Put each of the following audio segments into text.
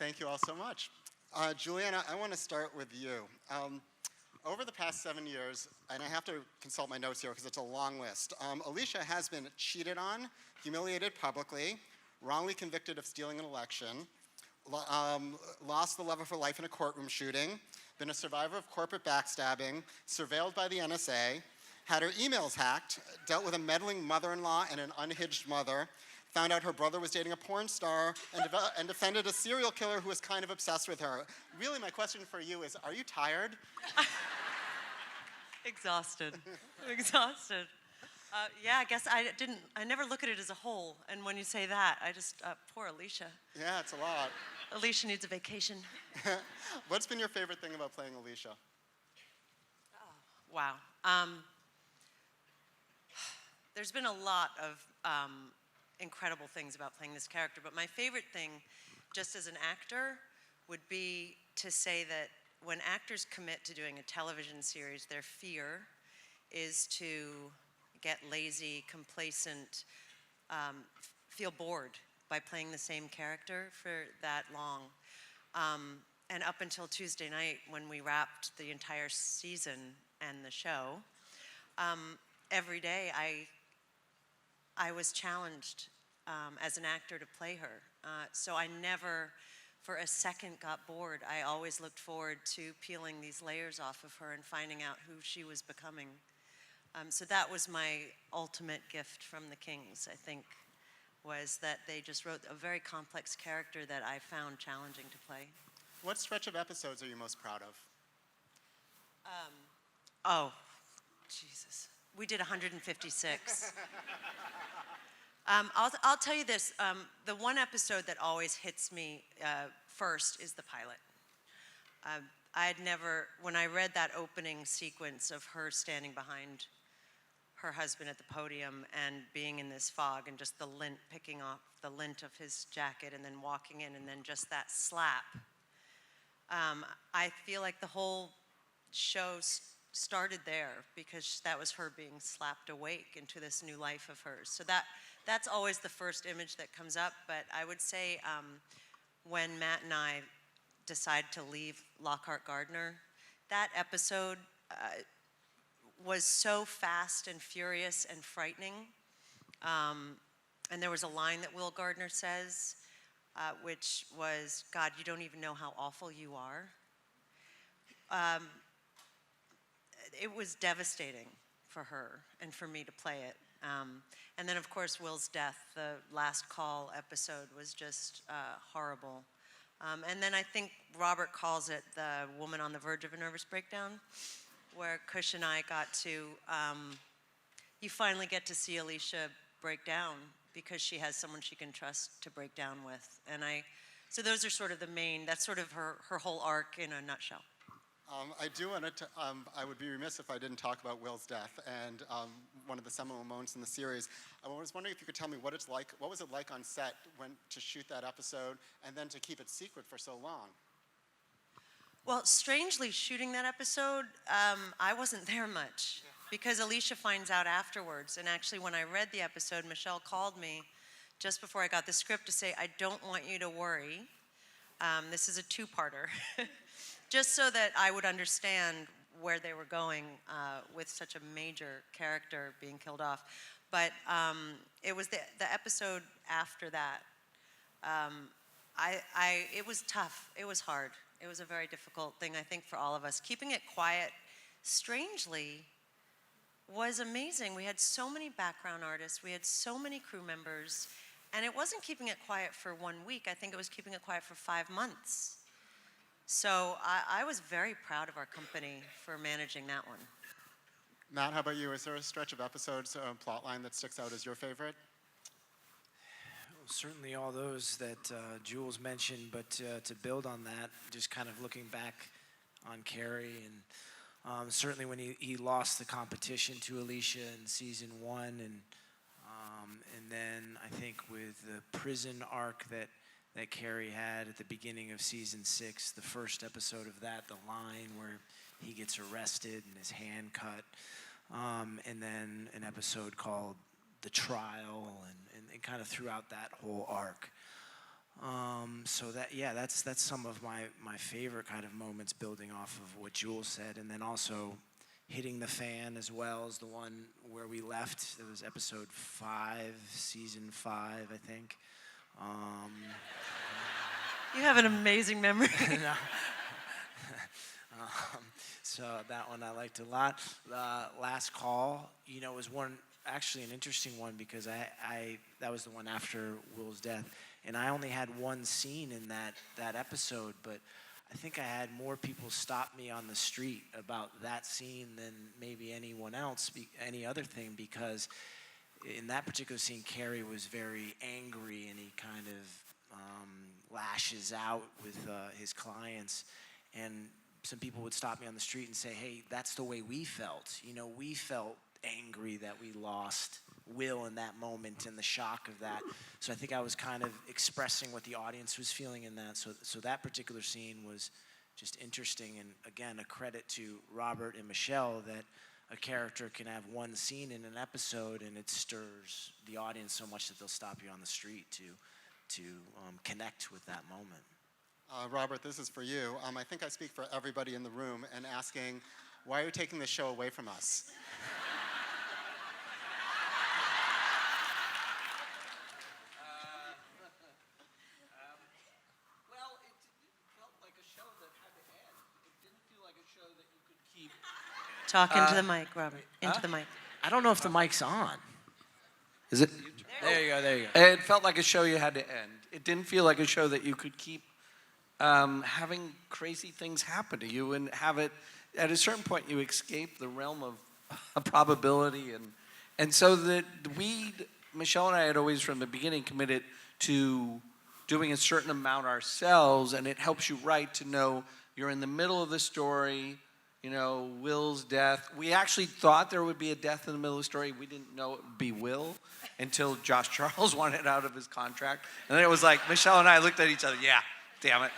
Thank you all so much. Juliana, I want to start with you. Over the past 7 years, and I have to consult my notes here because it's a long list, Alicia has been cheated on, humiliated publicly, wrongly convicted of stealing an election, lost the love of her life in a courtroom shooting, been a survivor of corporate backstabbing, surveilled by the NSA, had her emails hacked, dealt with a meddling mother-in-law and an unhinged mother, found out her brother was dating a porn star, and defended a serial killer who was kind of obsessed with her. Really, my question for you is, are you tired? Exhausted. Exhausted. Yeah, I guess I never look at it as a whole. And when you say that, poor Alicia. Yeah, it's a lot. Alicia needs a vacation. What's been your favorite thing about playing Alicia? Wow. There's been a lot of incredible things about playing this character, but my favorite thing, just as an actor, would be to say that when actors commit to doing a television series, their fear is to get lazy, complacent, feel bored by playing the same character for that long. And up until Tuesday night, when we wrapped the entire season and the show, every day I was challenged as an actor to play her. So I never for a second got bored. I always looked forward to peeling these layers off of her and finding out who she was becoming. So that was my ultimate gift from the Kings, I think, was that they just wrote a very complex character that I found challenging to play. What stretch of episodes are you most proud of? Oh, Jesus. We did 156. I'll tell you this. The one episode that always hits me first is the pilot. When I read that opening sequence of her standing behind her husband at the podium and being in this fog and just the lint, picking off the lint of his jacket and then walking in and then just that slap, I feel like the whole show started there because that was her being slapped awake into this new life of hers. So that's always the first image that comes up. But I would say when Matt and I decided to leave Lockhart Gardner, that episode was so fast and furious and frightening. And there was a line that Will Gardner says, which was, "God, you don't even know how awful you are." It was devastating for her and for me to play it. And then, of course, Will's death, the last call episode, was just horrible. And then I think Robert calls it the woman on the verge of a nervous breakdown, where Cush and I got to, you finally get to see Alicia break down because she has someone she can trust to break down with. And so those are sort of that's sort of her whole arc in a nutshell. I would be remiss if I didn't talk about Will's death and one of the seminal moments in the series. I was wondering if you could tell me what was it like on set to shoot that episode and then to keep it secret for so long? Well, strangely, shooting that episode, I wasn't there much because Alicia finds out afterwards. And actually, when I read the episode, Michelle called me just before I got the script to say, "I don't want you to worry. This is a two-parter." Just so that I would understand where they were going with such a major character being killed off. But it was the episode after that. It was tough. It was hard. It was a very difficult thing, I think, for all of us. Keeping it quiet, strangely, was amazing. We had so many background artists. We had so many crew members. And it wasn't keeping it quiet for 1 week. I think it was keeping it quiet for 5 months. So I was very proud of our company for managing that one. Matt, how about you? Is there a stretch of episodes, a plot line that sticks out as your favorite? Well, certainly all those that Jules mentioned, but to build on that, just kind of looking back on Carrie, and certainly when he lost the competition to Alicia in season 1, and then I think with the prison arc that Carrie had at the beginning of season 6, the first episode of that, the line where he gets arrested and his hand cut, and then an episode called The Trial, and kind of throughout that whole arc. So that's some of my favorite kind of moments, building off of what Jules said, and then also hitting the fan as well as the one where we left. It was episode 5, season 5, I think. You have an amazing memory. No. So that one I liked a lot. Last Call, was actually an interesting one because I that was the one after Will's death, and I only had one scene in that episode, but I think I had more people stop me on the street about that scene than maybe anyone else, any other thing, because in that particular scene, Carrie was very angry and he kind of lashes out with his clients, and some people would stop me on the street and say, hey, that's the way we felt. We felt angry that we lost Will in that moment and the shock of that. So I think I was kind of expressing what the audience was feeling in that. So that particular scene was just interesting. And again, a credit to Robert and Michelle that a character can have one scene in an episode and it stirs the audience so much that they'll stop you on the street to connect with that moment. Robert, this is for you. I think I speak for everybody in the room and asking, why are you taking the show away from us? Well, it felt like a show that had to end. It didn't feel like a show that you could keep. Talk into the mic, Robert. Into the mic. I don't know if the mic's on. Is it? There you go. It felt like a show you had to end. It didn't feel like a show that you could keep having crazy things happen to you and have it. At a certain point, you escape the realm of probability, and so that Michelle and I had always from the beginning committed to doing a certain amount ourselves, and it helps you write to know you're in the middle of the story. Will's death. We actually thought there would be a death in the middle of the story. We didn't know it would be Will until Josh Charles wanted out of his contract. And then it was like, Michelle and I looked at each other, yeah, damn it.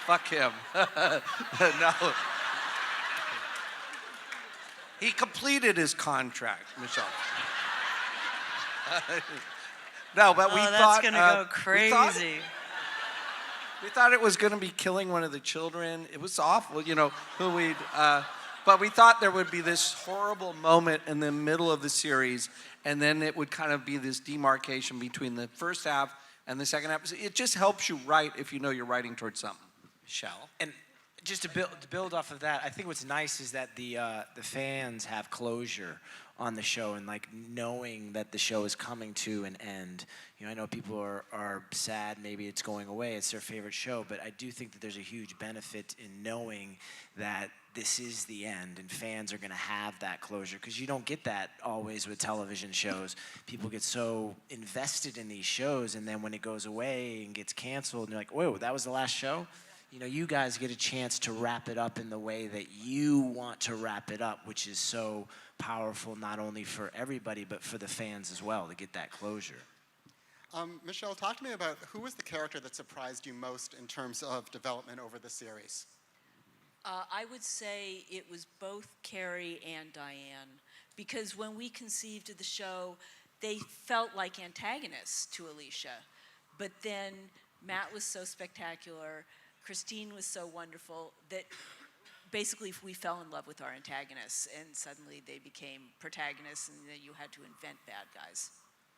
Fuck him. No. He completed his contract, Michelle. No, but we thought... that's going to go crazy. We thought it was going to be killing one of the children. It was awful, but we thought there would be this horrible moment in the middle of the series, and then it would kind of be this demarcation between the first half and the second half. It just helps you write if you know you're writing towards something. Michelle? And just to build off of that, I think what's nice is that the fans have closure on the show, and like knowing that the show is coming to an end. I know people are sad, maybe it's going away, it's their favorite show, but I do think that there's a huge benefit in knowing that this is the end and fans are going to have that closure, because you don't get that always with television shows. People get so invested in these shows, and then when it goes away and gets canceled, and you're like, whoa, that was the last show? You guys get a chance to wrap it up in the way that you want to wrap it up, which is so powerful, not only for everybody, but for the fans as well, to get that closure. Michelle, talk to me about who was the character that surprised you most in terms of development over the series? I would say it was both Carrie and Diane, because when we conceived of the show, they felt like antagonists to Alicia. But then Matt was so spectacular, Christine was so wonderful, that basically we fell in love with our antagonists, and suddenly they became protagonists, and then you had to invent bad guys.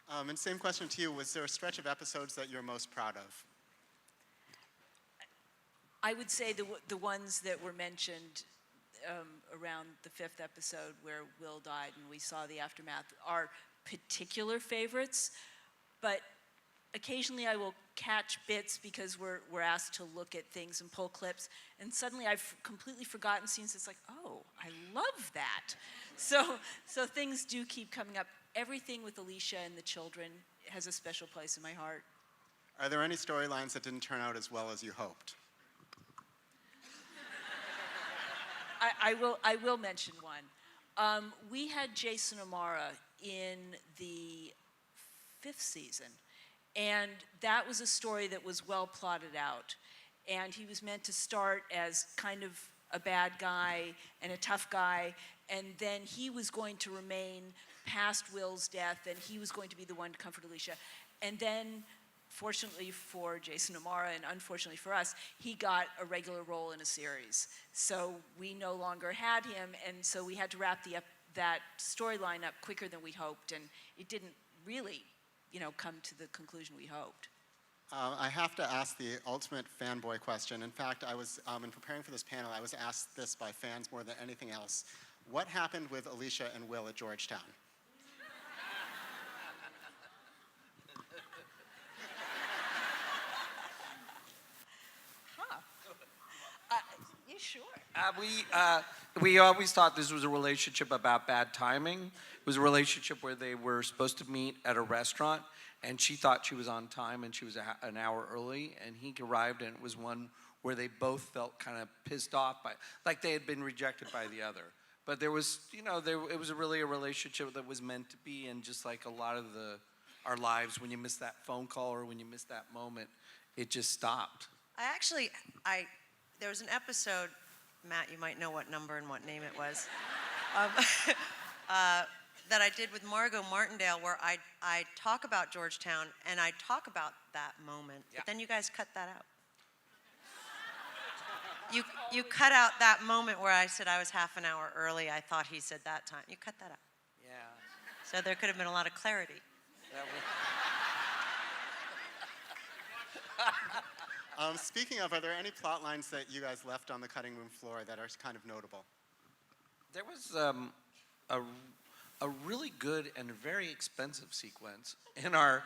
And same question to you, was there a stretch of episodes that you're most proud of? I would say the ones that were mentioned around the 5th episode where Will died and we saw the aftermath are particular favorites, but occasionally I will catch bits because we're asked to look at things and pull clips, and suddenly I've completely forgotten scenes. It's like, oh, I love that. So things do keep coming up. Everything with Alicia and the children has a special place in my heart. Are there any storylines that didn't turn out as well as you hoped? I will mention one. We had Jason O'Mara in the 5th season, and that was a story that was well plotted out. And he was meant to start as kind of a bad guy and a tough guy, and then he was going to remain past Will's death, and he was going to be the one to comfort Alicia. And then fortunately for Jason O'Mara and unfortunately for us, he got a regular role in a series. So we no longer had him, and so we had to wrap that storyline up quicker than we hoped, and it didn't really, come to the conclusion we hoped. I have to ask the ultimate fanboy question. In fact, I was, in preparing for this panel, I was asked this by fans more than anything else. What happened with Alicia and Will at Georgetown? You sure? We always thought this was a relationship about bad timing. It was a relationship where they were supposed to meet at a restaurant, and she thought she was on time, and she was an hour early, and he arrived, and it was one where they both felt kind of pissed off by, like they had been rejected by the other. But there was, it was really a relationship that was meant to be, and just like a lot of our lives, when you miss that phone call or when you miss that moment, it just stopped. There was an episode, Matt, you might know what number and what name it was, that I did with Margot Martindale, where I talk about Georgetown and I talk about that moment, Yeah. but then you guys cut that out. You cut out that moment where I said I was half an hour early. I thought he said that time. You cut that out. Yeah. So there could have been a lot of clarity. Speaking of, are there any plot lines that you guys left on the cutting room floor that are kind of notable? There was a really good and very expensive sequence in our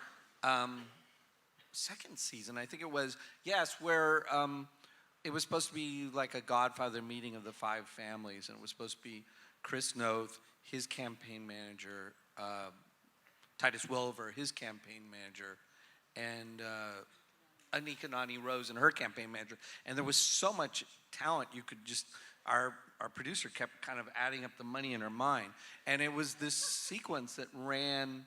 second season. I think it was, yes, where it was supposed to be like a Godfather meeting of the 5 families, and it was supposed to be Chris Noth, his campaign manager, Titus Welliver, his campaign manager, and Anika Nani Rose and her campaign manager. And there was so much talent, you could just, our producer kept kind of adding up the money in her mind. And it was this sequence that ran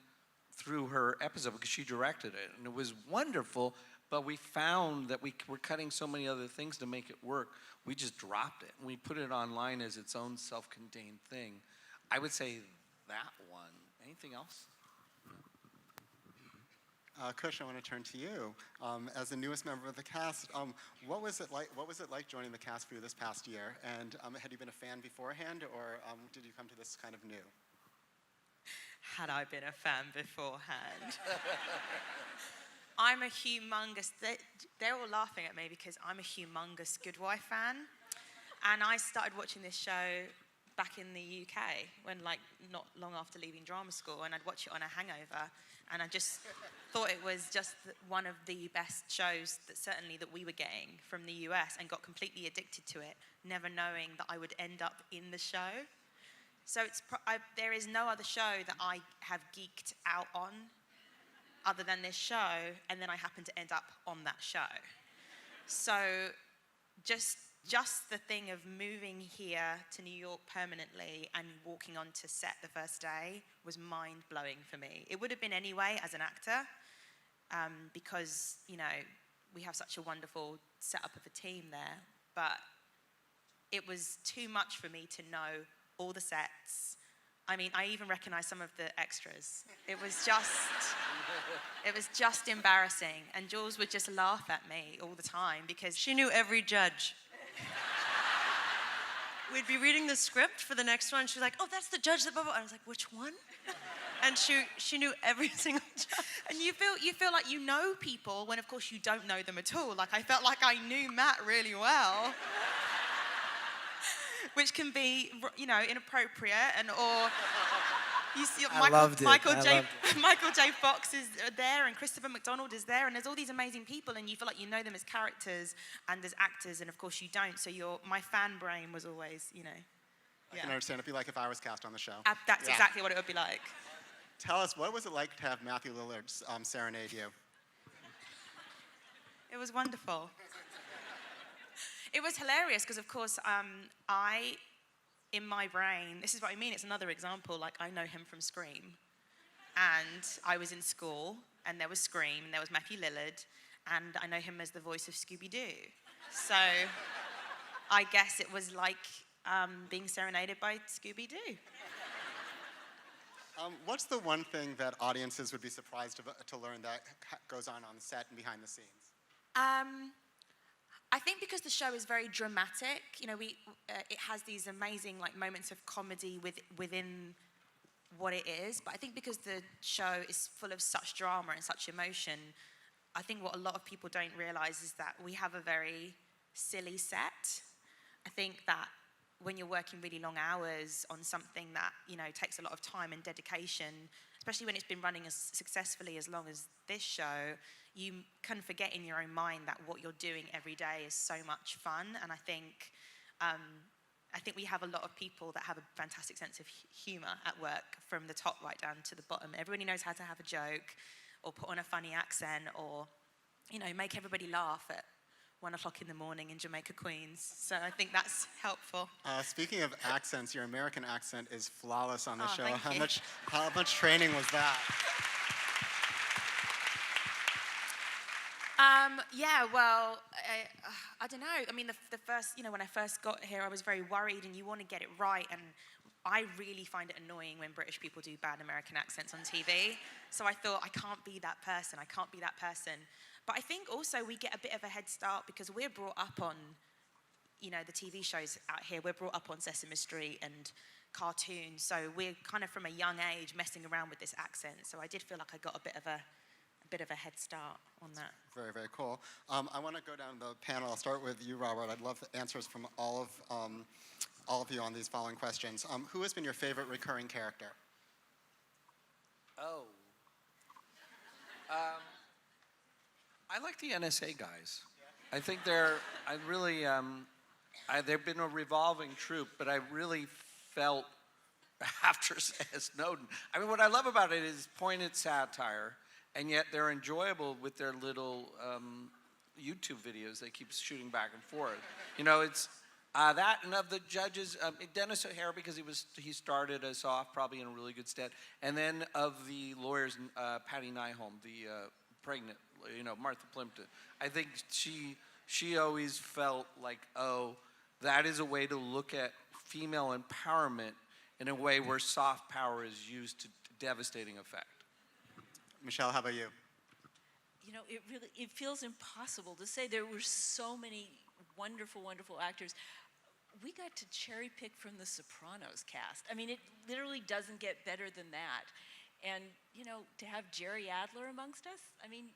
through her episode because she directed it. And it was wonderful, but we found that we were cutting so many other things to make it work. We just dropped it. And we put it online as its own self-contained thing. I would say that one. Anything else? Kush, I want to turn to you. As the newest member of the cast, what was it like joining the cast for you this past year? And had you been a fan beforehand, or did you come to this kind of new? Had I been a fan beforehand? I'm a humongous, they're all laughing at me because I'm a humongous Good Wife fan. And I started watching this show back in the UK when, not long after leaving drama school, and I'd watch it on a hangover. And I just thought it was just one of the best shows that we were getting from the US, and got completely addicted to it, never knowing that I would end up in the show. So there is no other show that I have geeked out on other than this show, and then I happen to end up on that show. So just the thing of moving here to New York permanently and walking onto set the first day was mind-blowing for me. It would have been anyway as an actor, because, we have such a wonderful setup of a team there, but it was too much for me to know all the sets. I mean, I even recognized some of the extras. It was just embarrassing, and Jules would just laugh at me all the time because She knew every judge. We'd be reading the script for the next one. She was like, "Oh, that's the judge that blah, blah." I was like, "Which one?" And she knew every single judge. And you feel like you know people when, of course, you don't know them at all. Like, I felt like I knew Matt really well, which can be, inappropriate, or you see Michael J. Fox is there, and Christopher McDonald is there, and there's all these amazing people, and you feel like you know them as characters and as actors, and of course you don't. So my fan brain was always, I can understand. It'd be like if I was cast on the show. That's exactly what it would be like. Tell us, what was it like to have Matthew Lillard serenade you? It was wonderful. It was hilarious because, of course, in my brain, this is what I mean, it's another example, I know him from Scream. And I was in school, and there was Scream, and there was Matthew Lillard, and I know him as the voice of Scooby-Doo. So I guess it was like being serenaded by Scooby-Doo. What's the one thing that audiences would be surprised to learn that goes on set and behind the scenes? I think because the show is very dramatic, you know, it has these amazing like moments of comedy within what it is. But I think because the show is full of such drama and such emotion, I think what a lot of people don't realize is that we have a very silly set. I think that when you're working really long hours on something that, you know, takes a lot of time and dedication, especially when it's been running as successfully as long as this show, you can forget in your own mind that what you're doing every day is so much fun. And I think we have a lot of people that have a fantastic sense of humor at work, from the top right down to the bottom. Everybody knows how to have a joke or put on a funny accent or, you know, make everybody laugh at 1 o'clock in the morning in Jamaica, Queens. So I think that's helpful. Speaking of accents, your American accent is flawless on the Oh, show. thank you. How much training was that? Yeah, well, I don't know. I mean, the first, you know, when I first got here, I was very worried, and you want to get it right. And I really find it annoying when British people do bad American accents on TV. So I thought, I can't be that person. I can't be that person. But I think also we get a bit of a head start because we're brought up on, you know, the TV shows out here. We're brought up on Sesame Street and cartoons. So we're kind of from a young age messing around with this accent. So I did feel like I got a bit of a head start on that. Very, very cool. I want to go down the panel. I'll start with you, Robert. I'd love answers from all of you on these following questions. Who has been your favorite recurring character? Oh. I like the NSA guys. I think they've been a revolving troupe, but I really felt after Snowden. I mean, what I love about it is pointed satire, and yet they're enjoyable with their little YouTube videos they keep shooting back and forth. You know, it's that, and of the judges, Dennis O'Hare, because he started us off probably in a really good stead, and then of the lawyers, Patty Nyholm, the pregnant, you know, Martha Plimpton. I think she always felt like, oh, that is a way to look at female empowerment in a way where soft power is used to devastating effect. Michelle, how about you? You know, it feels impossible to say. There were so many wonderful, wonderful actors. We got to cherry pick from the Sopranos cast. I mean, it literally doesn't get better than that. And, you know, to have Jerry Adler amongst us, I mean,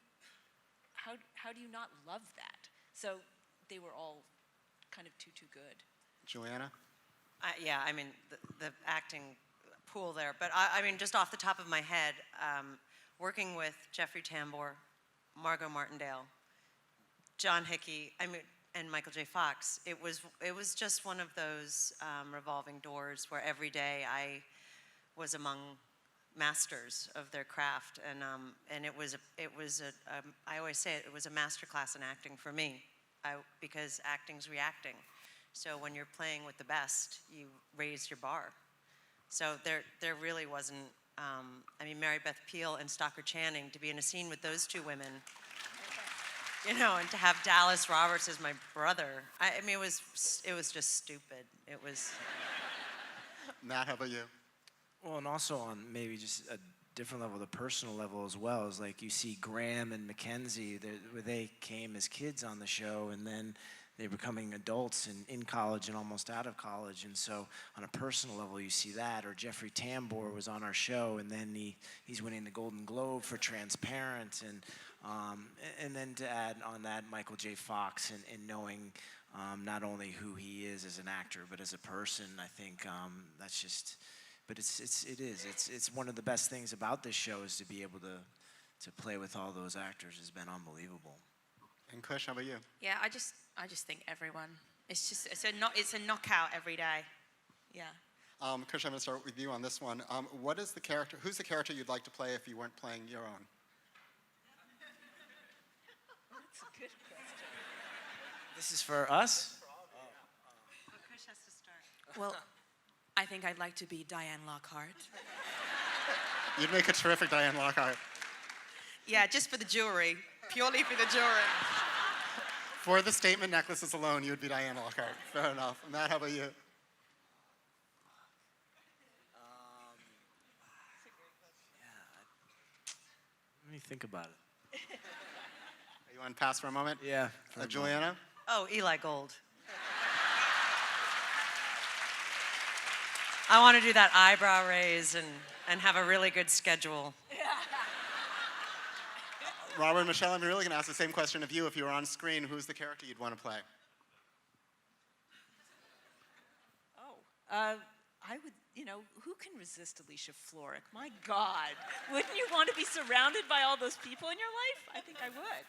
how do you not love that? So they were all kind of too good. Juliana? Yeah, I mean, the acting pool there. But I mean, just off the top of my head, working with Jeffrey Tambor, Margot Martindale, John Hickey, and Michael J. Fox, it was just one of those revolving doors where every day I was among masters of their craft, and I always say it was a master class in acting for me, because acting's reacting. So when you're playing with the best, you raise your bar. So there really wasn't. I mean, Mary Beth Peil and Stockard Channing, to be in a scene with those two women, you know, and to have Dallas Roberts as my brother. I mean, it was just stupid. It was. Matt, how about you? Well, and also on maybe just a different level, the personal level as well, is like you see Graham and Mackenzie, where they came as kids on the show, and then they're becoming adults and in college and almost out of college. And so on a personal level, you see that. Or Jeffrey Tambor was on our show, and then he's winning the Golden Globe for Transparent. And then to add on that, Michael J. Fox, and knowing not only who he is as an actor, but as a person, I think that's just... But it's one of the best things about this show is to be able to play with all those actors has been unbelievable. And Kush, how about you? Yeah, I just think everyone. It's a knockout every day. Yeah. Kush, I'm going to start with you on this one. Who's the character you'd like to play if you weren't playing your own? That's a good question. This is for us? Kush has to start. Well, I think I'd like to be Diane Lockhart. You'd make a terrific Diane Lockhart. Yeah, just for the jewelry. Purely for the jewelry. For the statement necklaces alone, you would be Diane Lockhart. Fair enough. Matt, how about you? me think about it. You want to pass for a moment? Yeah. for a moment. Juliana? Oh, Eli Gold. I want to do that eyebrow raise and have a really good schedule. Robert and Michelle, I'm really going to ask the same question of you. If you were on screen, who's the character you'd want to play? I would, who can resist Alicia Florrick? My God. Wouldn't you want to be surrounded by all those people in your life? I think I would.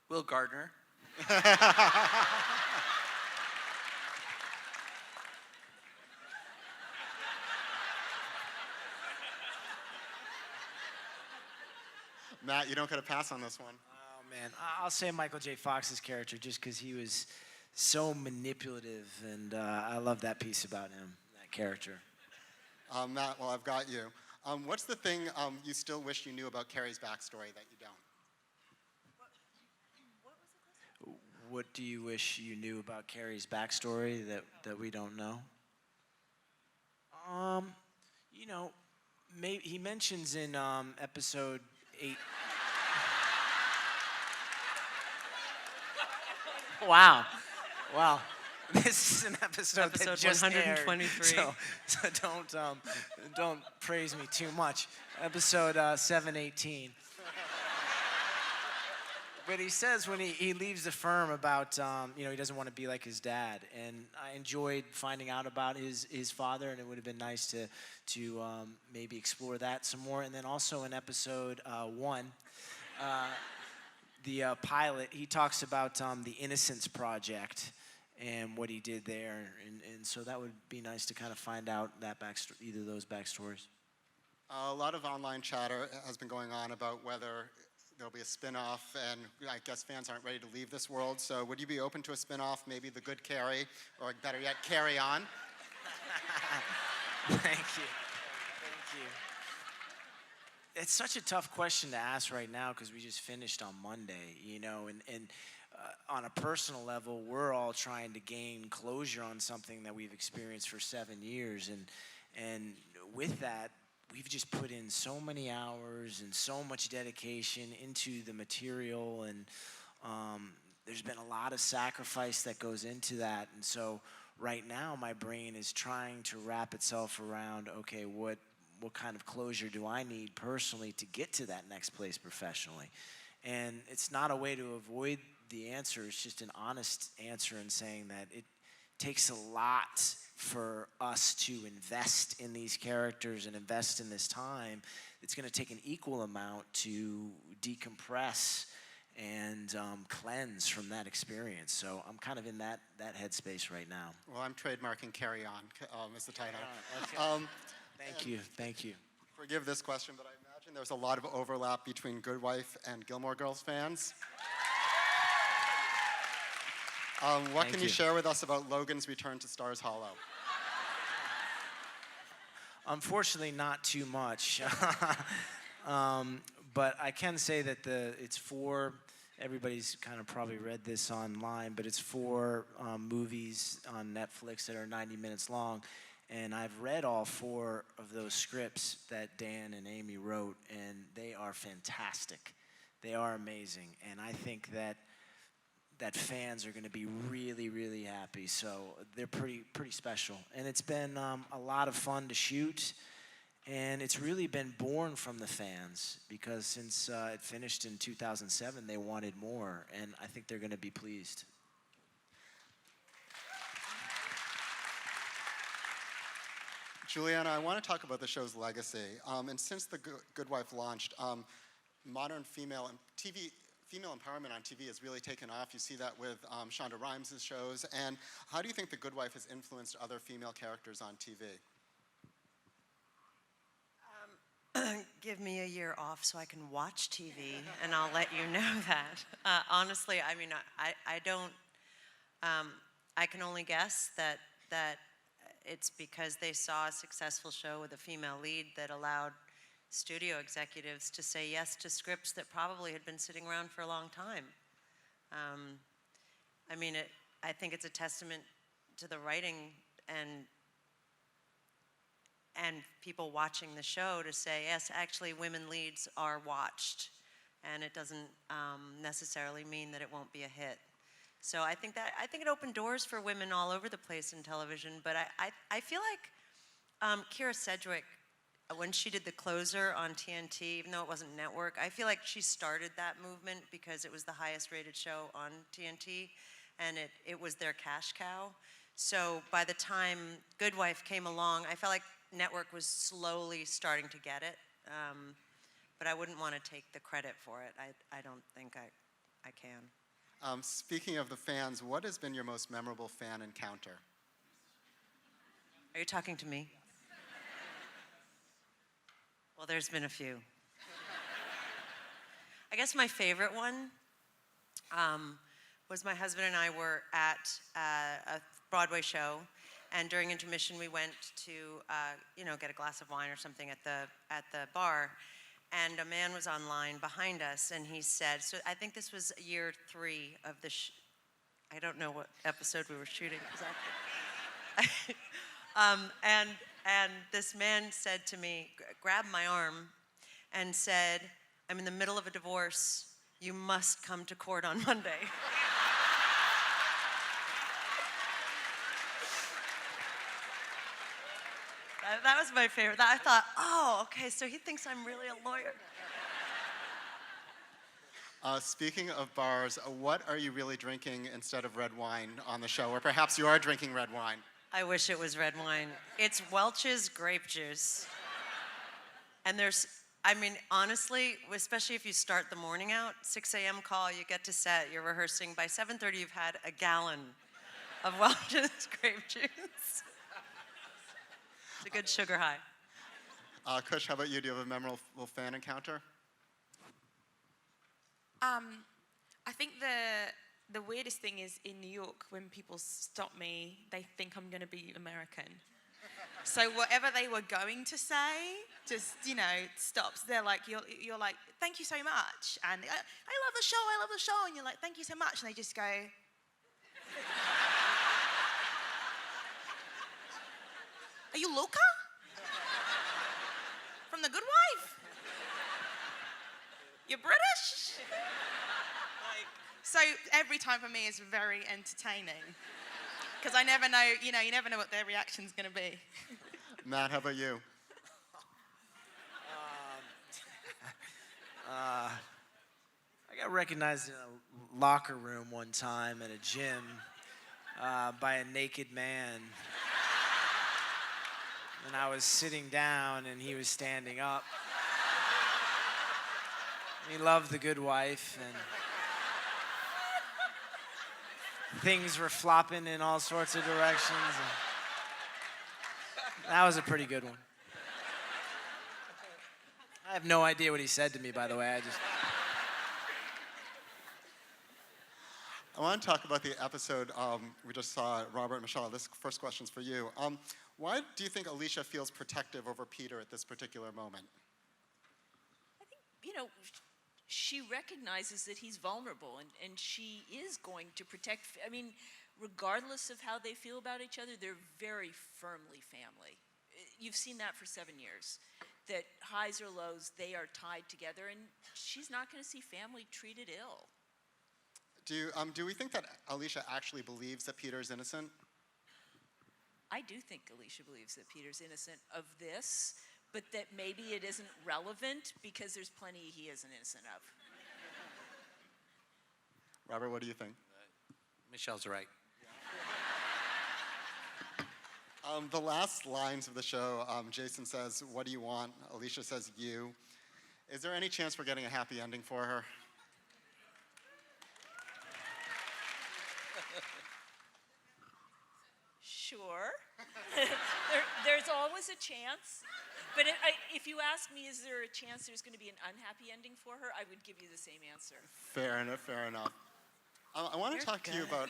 Will Gardner. Matt, you don't get a pass on this one. Oh man, I'll say Michael J. Fox's character just because he was so manipulative, and I love that piece about him, that character. Matt, well, I've got you. What's the thing you still wish you knew about Carrie's backstory that you don't? What do you wish you knew about Carrie's backstory that we don't know? Maybe he mentions in episode 8. Wow. This is an episode that Episode just 123. aired, so don't praise me too much. Episode 718. But he says when he leaves the firm about he doesn't want to be like his dad, and I enjoyed finding out about his father, and it would have been nice to maybe explore that some more. And then also in episode 1. The pilot, he talks about the Innocence Project and what he did there, and so that would be nice to kind of find out that either of those backstories. A lot of online chatter has been going on about whether there'll be a spin-off, and I guess fans aren't ready to leave this world, so would you be open to a spin-off, maybe The Good Carrie, or better yet, Carry On? Thank you. It's such a tough question to ask right now because we just finished on Monday, and on a personal level, we're all trying to gain closure on something that we've experienced for 7 years, and with that, we've just put in so many hours and so much dedication into the material, and there's been a lot of sacrifice that goes into that, and so right now my brain is trying to wrap itself around, okay, what kind of closure do I need personally to get to that next place professionally? And it's not a way to avoid the answer. It's just an honest answer in saying that it takes a lot for us to invest in these characters and invest in this time. It's going to take an equal amount to decompress and cleanse from that experience. So I'm kind of in that headspace right now. Well, I'm trademarking Carry On as the title. Okay. Thank you. Forgive this question, but I imagine there's a lot of overlap between Good Wife and Gilmore Girls fans. What Thank can you you. share with us about Logan's return to Stars Hollow? Unfortunately, not too much. But I can say that it's 4, everybody's kind of probably read this online, but it's 4 movies on Netflix that are 90 minutes long. And I've read all 4 of those scripts that Dan and Amy wrote, and they are fantastic. They are amazing. And I think that fans are going to be really, really happy. So they're pretty special. And it's been a lot of fun to shoot. And it's really been born from the fans because since it finished in 2007, they wanted more. And I think they're going to be pleased. Juliana, I want to talk about the show's legacy. And since The Good Wife launched, modern female empowerment on TV has really taken off. You see that with Shonda Rhimes' shows. And how do you think The Good Wife has influenced other female characters on TV? Give me a year off so I can watch TV, and I'll let you know that. Honestly, I mean, I don't. I can only guess that it's because they saw a successful show with a female lead that allowed studio executives to say yes to scripts that probably had been sitting around for a long time. I mean, I think it's a testament to the writing and people watching the show to say, yes, actually women leads are watched, and it doesn't necessarily mean that it won't be a hit. So I think it opened doors for women all over the place in television, but I feel like Kira Sedgwick, when she did The Closer on TNT, even though it wasn't network, I feel like she started that movement because it was the highest rated show on TNT, and it was their cash cow. So by the time Good Wife came along, I felt like network was slowly starting to get it, but I wouldn't want to take the credit for it. I don't think I can. Speaking of the fans, what has been your most memorable fan encounter? Are you talking to me? Well, there's been a few. I guess my favorite one was my husband and I were at a Broadway show, and during intermission we went to get a glass of wine or something at the bar, and a man was online behind us, and he said, so I think this was year 3 of the I don't know what episode we were shooting exactly. And this man said to me, grabbed my arm and said, I'm in the middle of a divorce. You must come to court on Monday. That was my favorite. I thought, oh, okay, so he thinks I'm really a lawyer. Speaking of bars, what are you really drinking instead of red wine on the show? Or perhaps you are drinking red wine. I wish it was red wine. It's Welch's grape juice. And honestly, especially if you start the morning out, 6 a.m. call, you get to set, you're rehearsing. By 7:30, you've had a gallon of Welch's grape juice. It's a good sugar high. Kush, how about you? Do you have a memorable fan encounter? I think the weirdest thing is in New York, when people stop me, they think I'm going to be American. So whatever they were going to say, just, stops. They're like, you're like, thank you so much. And I love the show. And you're like, thank you so much. And they just go, are you Luca? From The Good Wife? You're British? So every time for me is very entertaining. Because I never know, you never know what their reaction's going to be. Matt, how about you? I got recognized in a locker room one time at a gym by a naked man. And I was sitting down and he was standing up. He loved The Good Wife, and things were flopping in all sorts of directions. That was a pretty good one. I have no idea what he said to me, by the way. I want to talk about the episode we just saw, Robert and Michelle. This first question's for you. Why do you think Alicia feels protective over Peter at this particular moment? I think, she recognizes that he's vulnerable, and she is going to protect. Regardless of how they feel about each other, they're very firmly family. You've seen that for 7 years. That highs or lows, they are tied together, and she's not going to see family treated ill. Do we think that Alicia actually believes that Peter is innocent? I do think Alicia believes that Peter's innocent of this, but that maybe it isn't relevant because there's plenty he isn't innocent of. Robert, what do you think? Michelle's right. The last lines of the show, Jason says, what do you want? Alicia says, you. Is there any chance we're getting a happy ending for her? Sure. There's always a chance. But if you ask me, is there a chance there's going to be an unhappy ending for her, I would give you the same answer. Fair enough. I want to talk to you about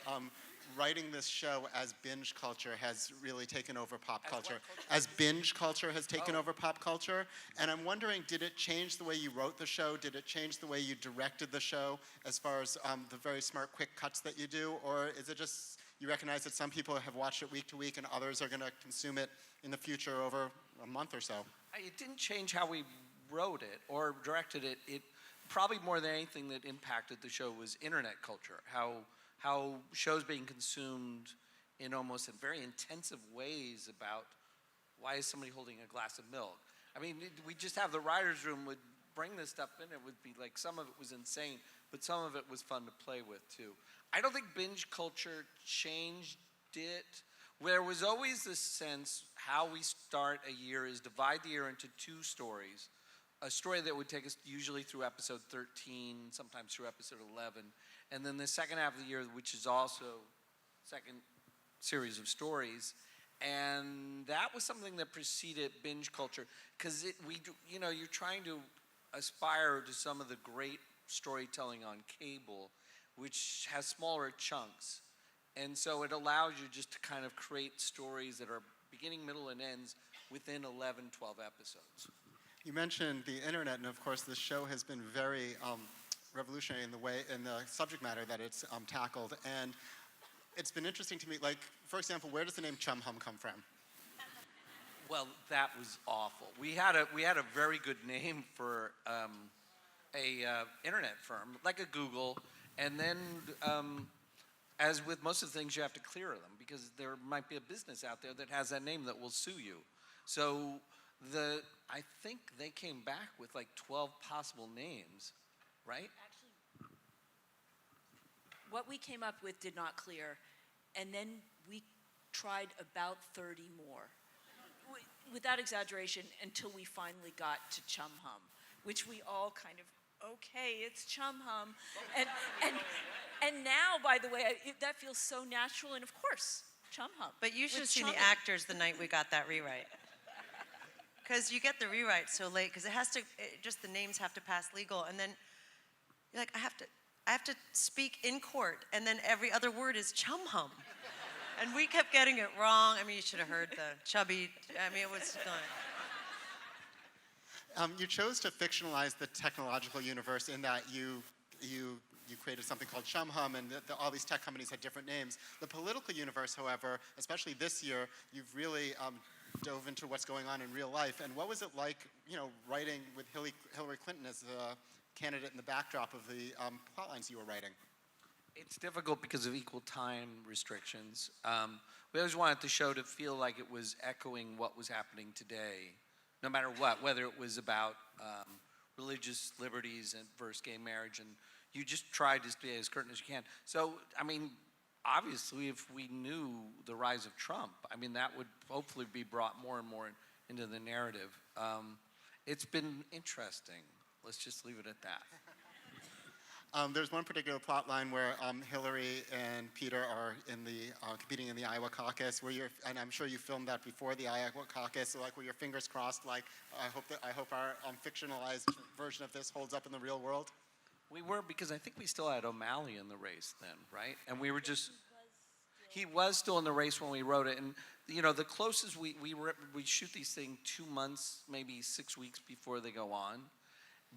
writing this show as binge culture has really taken over pop culture. As binge culture has taken over pop culture. And I'm wondering, did it change the way you wrote the show? Did it change the way you directed the show as far as the very smart, quick cuts that you do? Or is it just You recognize that some people have watched it week to week and others are going to consume it in the future over a month or so. It didn't change how we wrote it or directed it. It probably more than anything that impacted the show was internet culture, how shows being consumed in almost in very intensive ways about why is somebody holding a glass of milk. I mean, we just have the writer's room would bring this stuff in. It would be like some of it was insane, but some of it was fun to play with too. I don't think binge culture changed it. There was always this sense how we start a year is divide the year into two stories. A story that would take us usually through episode 13, sometimes through episode 11, and then the second half of the year, which is also second series of stories. And that was something that preceded binge culture, because you're trying to aspire to some of the great storytelling on cable, which has smaller chunks. And so it allows you just to kind of create stories that are beginning, middle, and ends within 11, 12 episodes. You mentioned the internet, and of course, this show has been very revolutionary in the subject matter that it's tackled. And it's been interesting to me, like, for example, where does the name Chum Hum come from? Well, that was awful. We had a very good name for a internet firm, like a Google, and then as with most of the things, you have to clear them because there might be a business out there that has that name that will sue you. So I think they came back with like 12 possible names, right? Actually, what we came up with did not clear, and then we tried about 30 more, without exaggeration, until we finally got to Chum Hum, which we all kind of, okay, it's Chum Hum. And now, by the way, that feels so natural, and of course, Chum Hum. But you should have With seen the chumming. actors the night we got that rewrite. Because you get the rewrite so late, because just the names have to pass legal, and then you're like, I have to speak in court, and then every other word is Chum Hum. And we kept getting it wrong. I mean, you should have heard the chubby, I mean, it was, You chose to fictionalize the technological universe in that you created something called Chum Hum, and all these tech companies had different names. The political universe, however, especially this year, you've really dove into what's going on in real life. And what was it like, writing with Hillary Clinton as a candidate in the backdrop of the plot lines you were writing? It's difficult because of equal time restrictions. We always wanted the show to feel like it was echoing what was happening today, no matter what, whether it was about religious liberties and versus gay marriage, and you just tried to stay as current as you can. So, I mean, obviously, if we knew the rise of Trump, I mean, that would hopefully be brought more and more into the narrative. It's been interesting. Let's just leave it at that. There's one particular plot line where Hillary and Peter are competing in the Iowa caucus, and I'm sure you filmed that before the Iowa caucus, so like where your fingers crossed, like I hope our fictionalized version of this holds up in the real world. We were, because I think we still had O'Malley in the race then, right? And we were just, he was still in the race when we wrote it. And, the closest we shoot these things 2 months, maybe 6 weeks before they go on.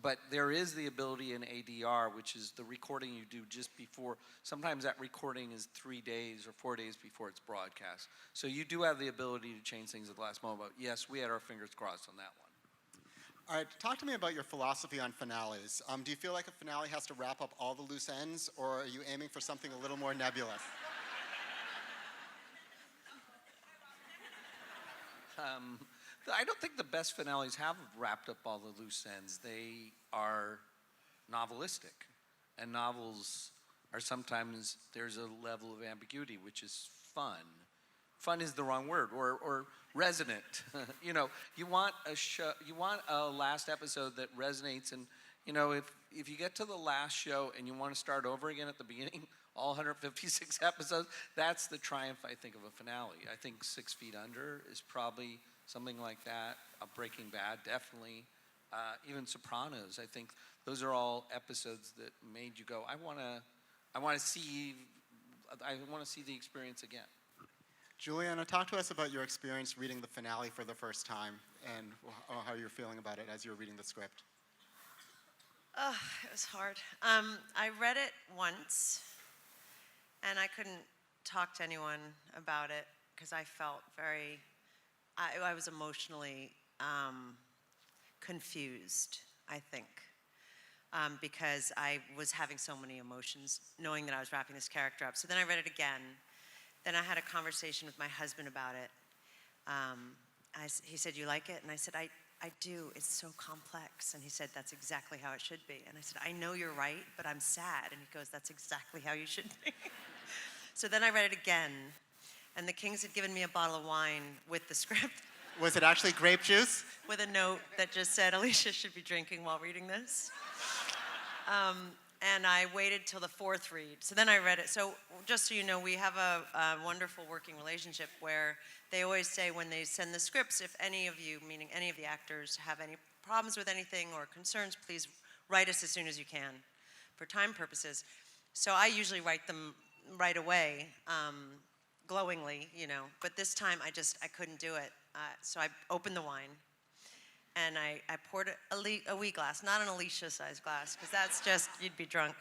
But there is the ability in ADR, which is the recording you do just before. Sometimes that recording is 3 days or 4 days before it's broadcast. So you do have the ability to change things at the last moment. But yes, we had our fingers crossed on that one. All right, talk to me about your philosophy on finales. Do you feel like a finale has to wrap up all the loose ends, or are you aiming for something a little more nebulous? I don't think the best finales have wrapped up all the loose ends. They are novelistic, and novels are sometimes, there's a level of ambiguity, which is fun. Fun is the wrong word, or resonant. You want a last episode that resonates, and if you get to the last show and you want to start over again at the beginning, all 156 episodes, that's the triumph, I think, of a finale. I think 6 Feet Under is probably something like that. Breaking Bad, definitely. Even Sopranos, I think those are all episodes that made you go, I want to see the experience again. Juliana, talk to us about your experience reading the finale for the first time and how you're feeling about it as you're reading the script. it was hard. I read it once, and I couldn't talk to anyone about it because I felt I was emotionally confused, I think, because I was having so many emotions knowing that I was wrapping this character up. So then I read it again. Then I had a conversation with my husband about it. He said, "You like it?" And I said, I do. It's so complex. And he said, "That's exactly how it should be." And I said, "I know you're right, but I'm sad." And he goes, "That's exactly how you should be." So then I read it again, and the Kings had given me a bottle of wine with the script, Was it actually grape juice? with a note that just said, "Alicia should be drinking while reading this." And I waited till the fourth read. So then I read it. So just so you know, we have a wonderful working relationship where they always say when they send the scripts, if any of you, meaning any of the actors, have any problems with anything or concerns, please write us as soon as you can for time purposes. So I usually write them right away, glowingly, you know. But this time I couldn't do it. So I opened the wine. And I poured a wee glass, not an Alicia-sized glass, because that's just, you'd be drunk.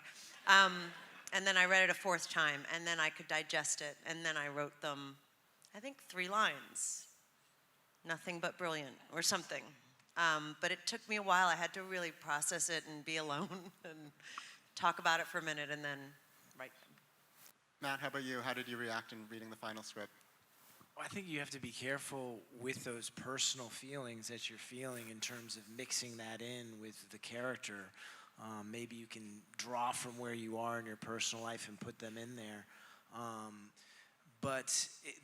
And then I read it a fourth time, and then I could digest it. And then I wrote them, I think, 3 lines. Nothing but brilliant, or something. But it took me a while. I had to really process it and be alone and talk about it for a minute and then write them. Matt, how about you? How did you react in reading the final script? I think you have to be careful with those personal feelings that you're feeling in terms of mixing that in with the character. Maybe you can draw from where you are in your personal life and put them in there.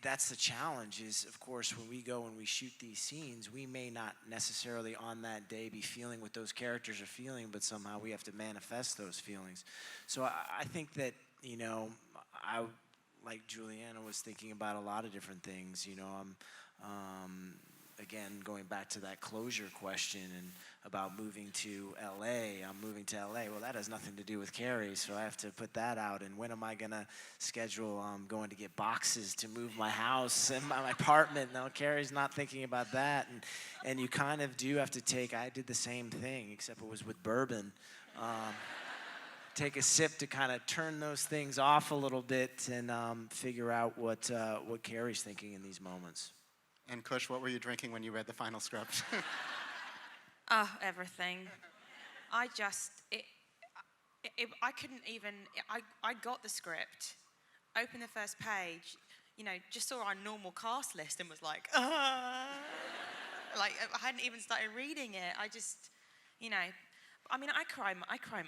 That's the challenge is, of course, when we go and we shoot these scenes, we may not necessarily on that day be feeling what those characters are feeling, but somehow we have to manifest those feelings. So I think that, you know, like Juliana was thinking about a lot of different things. You know, again, going back to that closure question and about moving to LA. I'm moving to LA. Well, that has nothing to do with Carrie, so I have to put that out. And when am I gonna schedule going to get boxes to move my house and my apartment? No, Carrie's not thinking about that. And you kind of do have to take. I did the same thing, except it was with bourbon. Take a sip to kind of turn those things off a little bit and figure out what Carrie's thinking in these moments. And Kush, what were you drinking when you read the final script? Oh, everything. I couldn't even, I got the script, opened the first page, you know, just saw our normal cast list and was like, like I hadn't even started reading it. I just, you know, I mean, I cry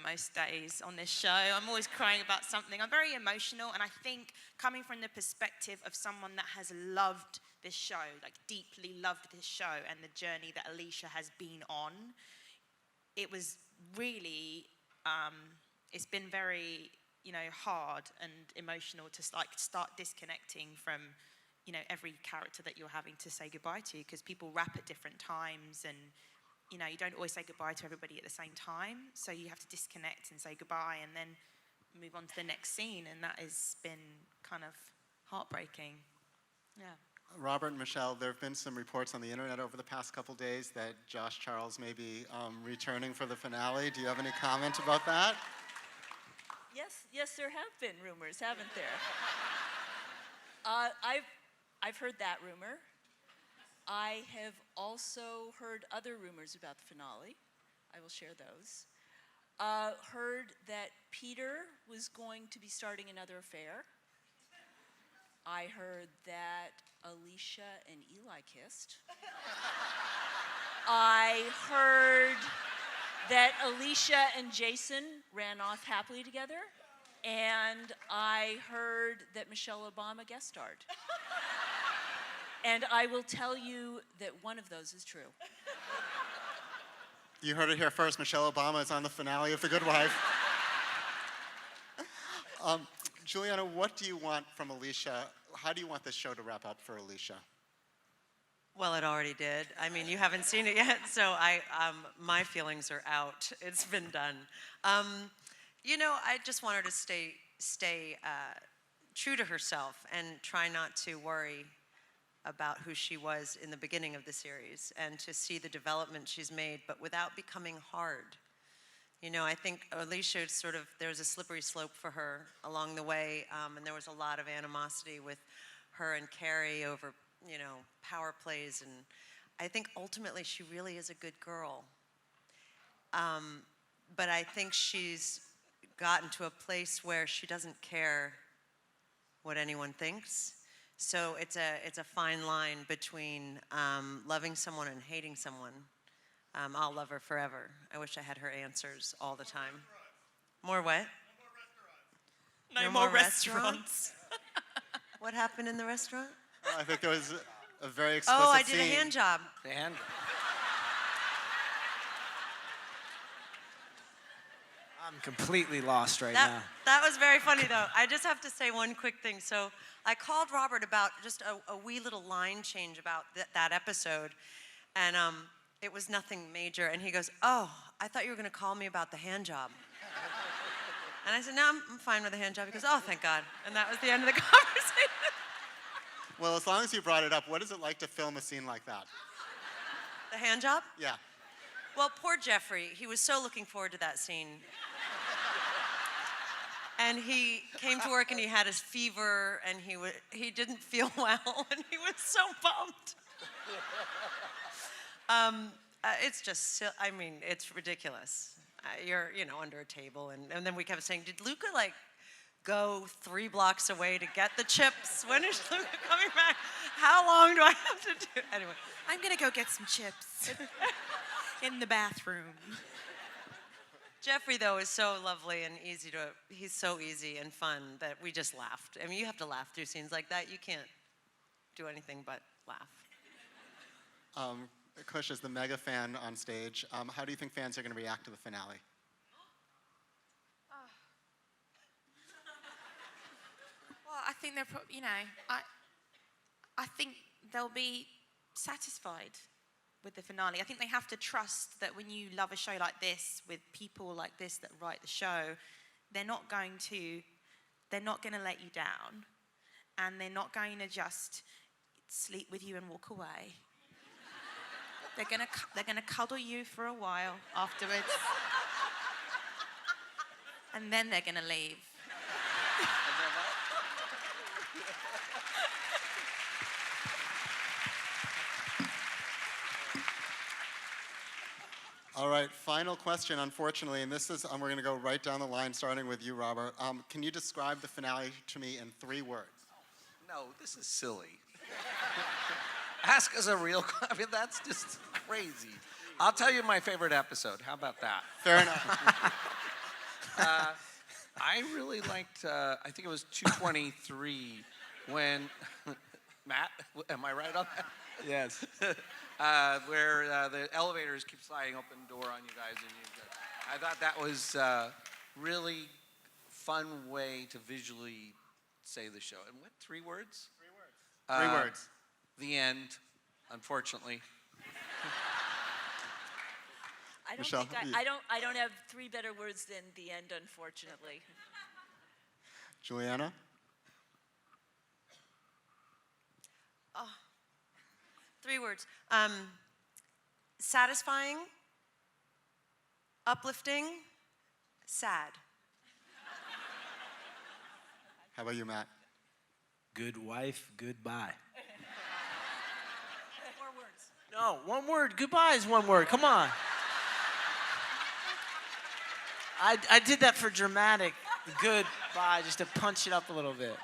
most days on this show. I'm always crying about something. I'm very emotional, and I think coming from the perspective of someone that has loved this show, like deeply loved this show and the journey that Alicia has been on, it was really, it's been very, you know, hard and emotional to like start disconnecting from, you know, every character that you're having to say goodbye to, because people rap at different times and, you know, you don't always say goodbye to everybody at the same time, so you have to disconnect and say goodbye and then move on to the next scene, and that has been kind of heartbreaking. Yeah. Robert and Michelle, there have been some reports on the internet over the past couple days that Josh Charles may be returning for the finale. Do you have any comment about that? Yes, there have been rumors, haven't there? I've heard that rumor. I have also heard other rumors about the finale. I will share those. Heard that Peter was going to be starting another affair. I heard that Alicia and Eli kissed. I heard that Alicia and Jason ran off happily together. And I heard that Michelle Obama guest starred. And I will tell you that one of those is true. You heard it here first. Michelle Obama is on the finale of The Good Wife. Juliana, what do you want from Alicia? How do you want this show to wrap up for Alicia? Well, it already did. I mean, you haven't seen it yet, so my feelings are out. It's been done. You know, I just want her to stay true to herself and try not to worry about who she was in the beginning of the series and to see the development she's made, but without becoming hard. You know, I think Alicia sort of, there was a slippery slope for her along the way, and there was a lot of animosity with her and Carrie over, you know, power plays, and I think ultimately she really is a good girl. But I think she's gotten to a place where she doesn't care what anyone thinks. So it's a fine line between loving someone and hating someone. I'll love her forever. I wish I had her answers all the time. More what? No more restaurants. What happened in the restaurant? I think there was a very explicit Oh, I did a scene. hand job. And I'm completely lost right That, now. that was very funny, though. I just have to say one quick thing. So I called Robert about just a wee little line change about that episode, and it was nothing major. And he goes, "Oh, I thought you were going to call me about the hand job." And I said, "No, I'm fine with the hand job." He goes, "Oh, thank God." And that was the end of the conversation. Well, as long as you brought it up, what is it like to film a scene like that? The hand job? Yeah. Well, poor Jeffrey. He was so looking forward to that scene. And he came to work and he had his fever and he didn't feel well and he was so bummed. It's just, I mean, it's ridiculous. You're, you know, under a table and then we kept saying, did Luca like go 3 blocks away to get the chips? When is Luca coming back? How long do I have to do? Anyway. I'm gonna go get some chips in the bathroom. Jeffrey, though, is so lovely and he's so easy and fun that we just laughed. I mean, you have to laugh through scenes like that. You can't do anything but laugh. Kush is the mega fan on stage. How do you think fans are going to react to the finale? Well, I think they're, you know, I think they'll be satisfied with the finale. I think they have to trust that when you love a show like this, with people like this that write the show, they're not going to let you down, and they're not going to just sleep with you and walk away. They're gonna cuddle you for a while afterwards, and then they're gonna leave. All right, final question, unfortunately, and this is, we're going to go right down the line, starting with you, Robert. Can you describe the finale to me in 3 words? no, this is silly. Ask us a real. I mean, that's just crazy. I'll tell you my favorite episode. How about that? Fair enough. I really liked. I think it was 223 when Matt. Am I right on that? Yes. Where the elevators keep sliding open door on you guys, and I thought that was really fun way to visually say the show. And what, 3 words? 3 words. The end, unfortunately. I don't Michelle, think you- I don't have 3 better words than the end, unfortunately. Juliana? 3 words. Satisfying, uplifting, sad. How about you, Matt? Good wife, goodbye. More words. No, 1 word. Goodbye is 1 word. Come on. I did that for dramatic goodbye, just to punch it up a little bit.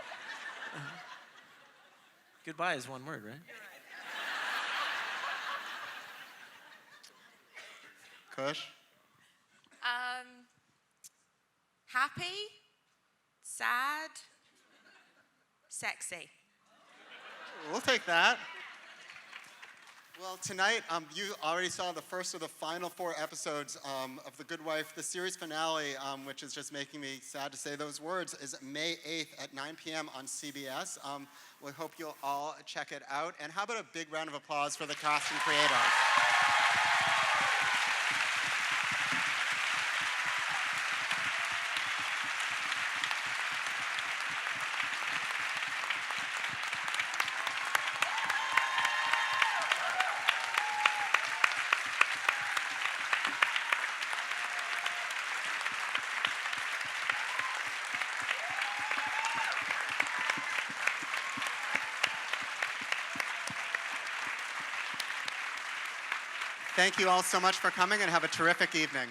Goodbye is 1 word, right? Kush? Happy, sad, sexy. We'll take that. Well, tonight, you already saw the first of the final 4 episodes of The Good Wife. The series finale, which is just making me sad to say those words, is May 8th at 9 p.m. on CBS. We hope you'll all check it out. And how about a big round of applause for the cast and creators? Thank you all so much for coming and have a terrific evening.